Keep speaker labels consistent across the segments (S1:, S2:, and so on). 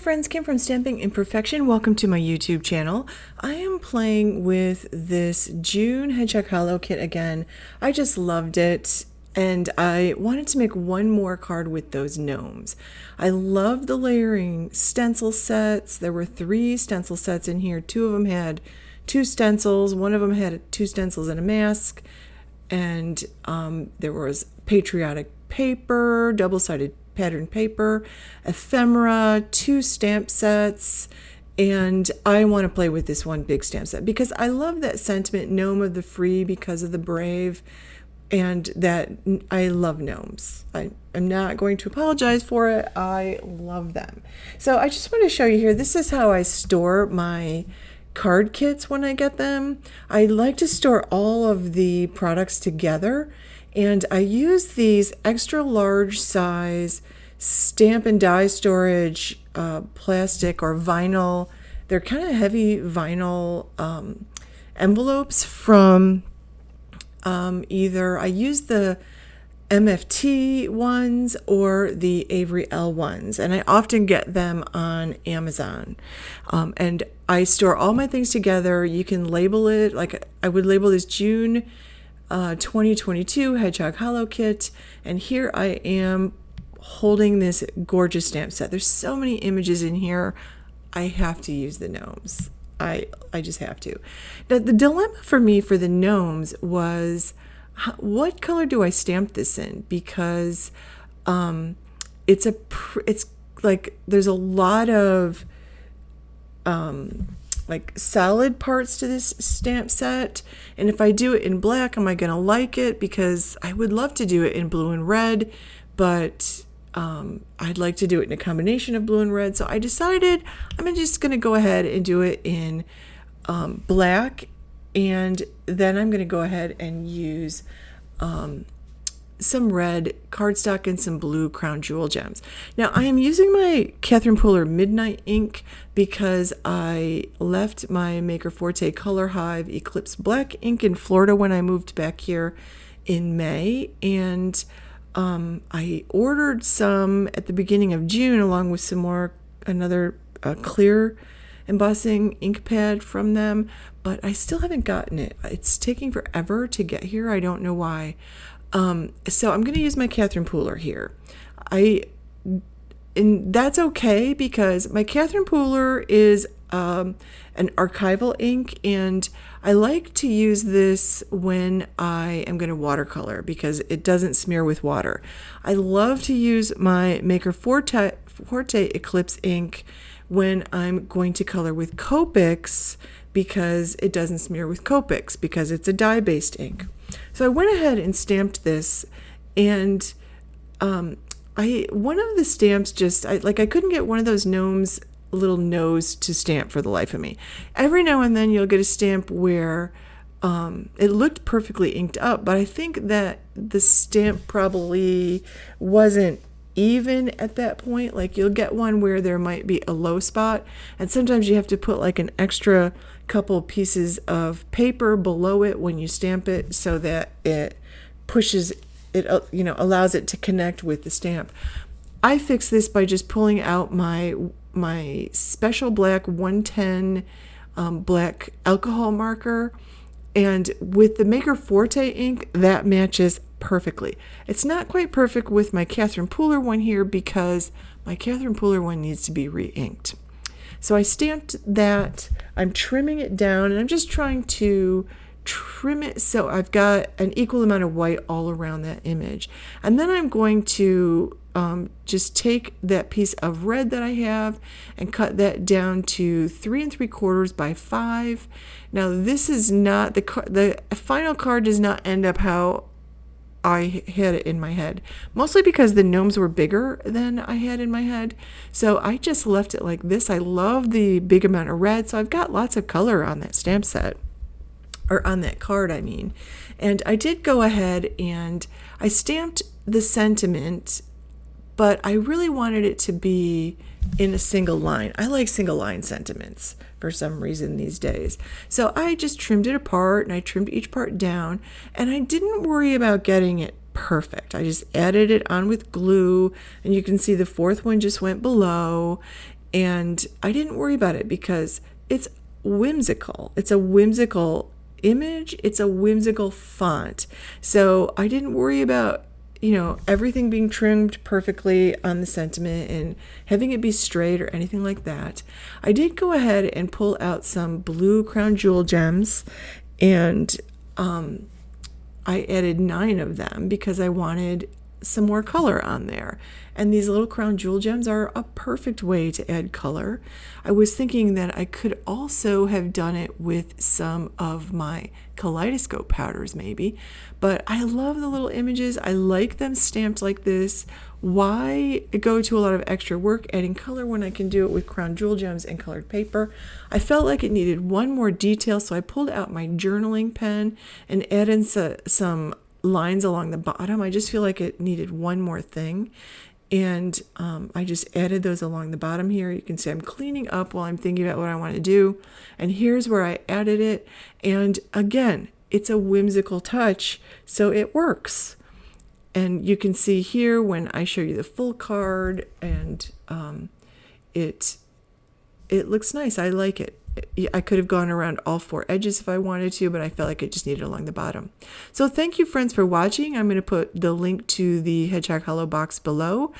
S1: friends, Kim from Stamping Imperfection. Welcome to my YouTube channel. I am playing with this June Hedgehog Hollow kit again. I just loved it and I wanted to make one more card with those gnomes. I love the layering stencil sets. There were 3 stencil sets in here. 2 of them had 2 stencils. One of them had 2 stencils and a mask. And there was patriotic paper, double-sided pattern paper, ephemera, 2 stamp sets, and I want to play with this one big stamp set because I love that sentiment, gnome of the free because of the brave, and that I love gnomes. I'm not going to apologize for it. I love them. So I just want to show you here, this is how I store my card kits when I get them. I like to store all of the products together, and I use these extra large size stamp and die storage plastic or vinyl. They're kind of heavy vinyl envelopes from either I use the MFT ones or the Avery L ones, and I often get them on Amazon. And I store all my things together. You can label it, like I would label this June 2022 Hedgehog Hollow kit, and here I am holding this gorgeous stamp set. There's so many images in here. I have to use the gnomes. I just have to. Now, the dilemma for me for the gnomes was, what color do I stamp this in? Because it's like there's a lot of like solid parts to this stamp set, and if I do it in black, am I gonna like it? Because I would love to do it in blue and red, but I'd like to do it in a combination of blue and red. So I decided I'm just gonna go ahead and do it in black, and then I'm gonna go ahead and use some red cardstock and some blue crown jewel gems. Now I am using my Catherine Pooler Midnight ink because I left my Maker Forte Color Hive Eclipse Black ink in Florida when I moved back here in May, and I ordered some at the beginning of June along with some more, another clear embossing ink pad from them, but I still haven't gotten it. It's taking forever to get here. I don't know why. So I'm going to use my Catherine Pooler here. And that's okay because my Catherine Pooler is an archival ink, and I like to use this when I am going to watercolor because it doesn't smear with water. I love to use my Maker Forte Eclipse ink when I'm going to color with Copics because it doesn't smear with Copics because it's a dye-based ink. So I went ahead and stamped this, and one of the stamps I couldn't get one of those gnomes little nose to stamp for the life of me. Every now and then you'll get a stamp where it looked perfectly inked up, but I think that the stamp probably wasn't even at that point. Like you'll get one where there might be a low spot, and sometimes you have to put like an extra couple pieces of paper below it when you stamp it so that it pushes it, allows it to connect with the stamp. I fixed this by just pulling out my special black 110 black alcohol marker, and with the Maker Forte ink that matches perfectly. It's not quite perfect with my Catherine Pooler one here because my Catherine Pooler one needs to be re-inked. So I stamped that. I'm trimming it down, and I'm just trying to trim it so I've got an equal amount of white all around that image. And then I'm going to just take that piece of red that I have and cut that down to 3 3/4 by 5. Now this is not the final card does not end up how I had it in my head, mostly because the gnomes were bigger than I had in my head. So I just left it like this. I love the big amount of red, so I've got lots of color on that stamp set, or on that card, I mean. And I did go ahead and I stamped the sentiment, but I really wanted it to be in a single line. I like single line sentiments for some reason these days. So I just trimmed it apart, and I trimmed each part down, and I didn't worry about getting it perfect. I just added it on with glue, and you can see the 4th one just went below, And I didn't worry about it because it's whimsical. It's a whimsical image. It's a whimsical font. So I didn't worry about, everything being trimmed perfectly on the sentiment and having it be straight or anything like that. I did go ahead and pull out some blue crown jewel gems, and I added 9 of them because I wanted some more color on there. And these little crown jewel gems are a perfect way to add color. I was thinking that I could also have done it with some of my kaleidoscope powders maybe, but I love the little images. I like them stamped like this. Why go to a lot of extra work adding color when I can do it with crown jewel gems and colored paper? I felt like it needed one more detail, so I pulled out my journaling pen and added some lines along the bottom. I just feel like it needed one more thing. And I just added those along the bottom here. You can see I'm cleaning up while I'm thinking about what I want to do. And here's where I added it. And again, it's a whimsical touch, so it works. And you can see here when I show you the full card, and it looks nice. I like it. I could have gone around all 4 edges if I wanted to, but I felt like it just needed along the bottom. So thank you, friends, for watching. I'm going to put the link to the Hedgehog Hollow box below.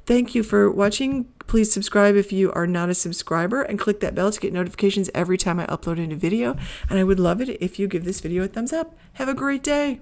S1: Thank you for watching. Please subscribe if you are not a subscriber, and click that bell to get notifications every time I upload a new video. And I would love it if you give this video a thumbs up. Have a great day.